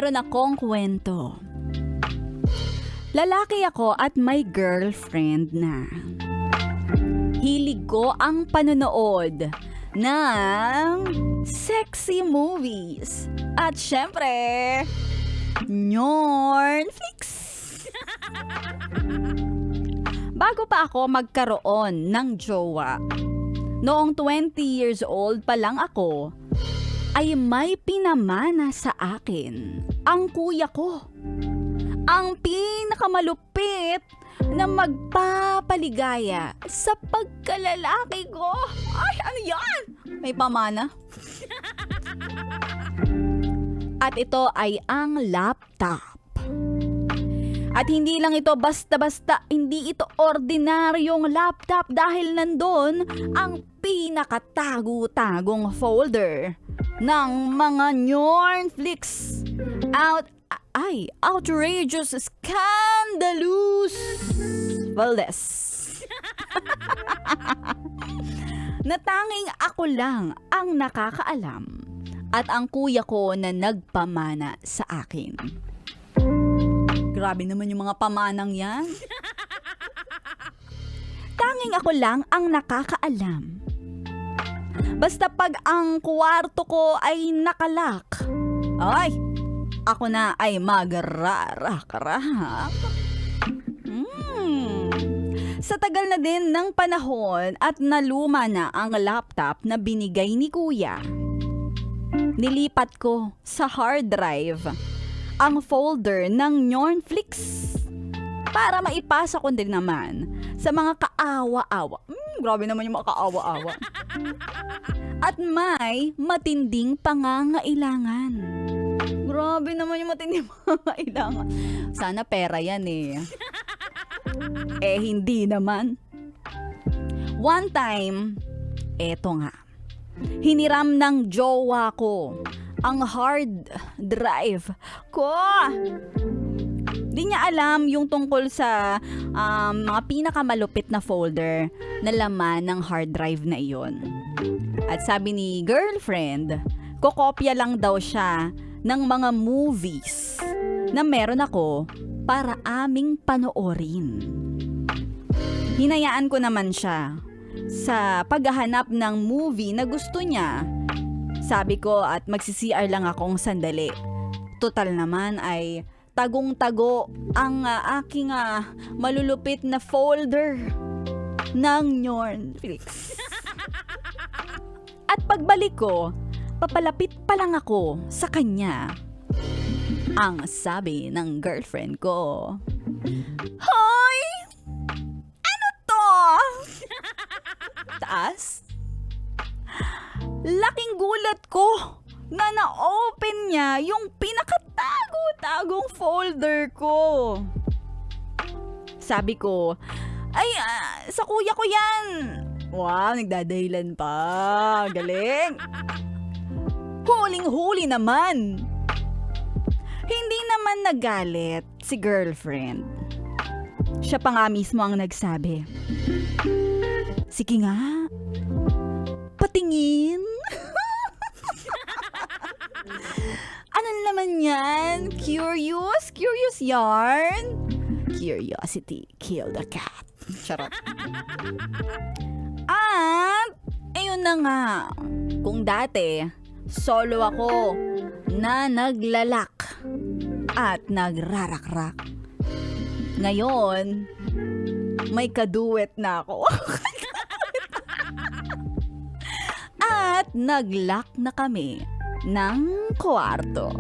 meron akong kwento. Lalaki ako at may girlfriend na. Hilig ko ang panonood ng sexy movies. At syempre, Netflix. Bago pa ako magkaroon ng jowa, noong 20 years old pa lang ako, ay may pinamana sa akin ang kuya ko. Ang pinakamalupit na magpapaligaya sa pagkalalaki ko. Ay, ano yan? May pamana? At ito ay ang laptop. At hindi lang ito basta-basta, hindi ito ordinaryong laptop dahil nandun ang pinakatago-tagong folder ng mga Netflix. Outrageous, scandalous, Valdez. Na tanging ako lang ang nakakaalam at ang kuya ko na nagpamana sa akin. Grabe naman yung mga pamanang yan. Tanging ako lang ang nakakaalam. Basta pag ang kwarto ko ay nakalak, ay, ako na ay magrarak-rak. Sa tagal na din ng panahon at naluma na ang laptop na binigay ni kuya, nilipat ko sa hard drive ang folder ng Netflix para maipasa ko din naman sa mga kaawa-awa. Grabe naman yung mga kaawa-awa. At may matinding pangangailangan. Grabe naman yung matinding pangangailangan. Sana pera yan eh. Hindi naman. One time, eto nga. Hiniram ng jowa ko ang hard drive ko. Di niya alam yung tungkol sa mga pinakamalupit na folder na laman ng hard drive na iyon. At sabi ni girlfriend, kokopya lang daw siya ng mga movies na meron ako para aming panoorin. Hinayaan ko naman siya sa paghahanap ng movie na gusto niya. Sabi ko at magsi-CR lang akong sandali. Total naman ay tagong-tago ang aking malulupit na folder ng Netflix. At pagbalik ko, papalapit pa lang ako sa kanya. Ang sabi ng girlfriend ko, "Hoy! Ano to?" Taas? Laking gulat ko na na-open niya yung pinakatago-tagong folder ko. Sabi ko, sa kuya ko yan. Wow, nagdadahilan pa. Galing. Huling-huli naman. Hindi naman nagalit si girlfriend. Siya pa nga mismo ang nagsabi, "Sige nga, patingin." Ano naman yan? Curious? Curious yarn? Curiosity killed the cat. Charot. At, ayun na nga. Kung dati, solo ako na naglalak at nagrarak-rak. Ngayon, may kaduet na ako. At naglock na kami ng kwarto.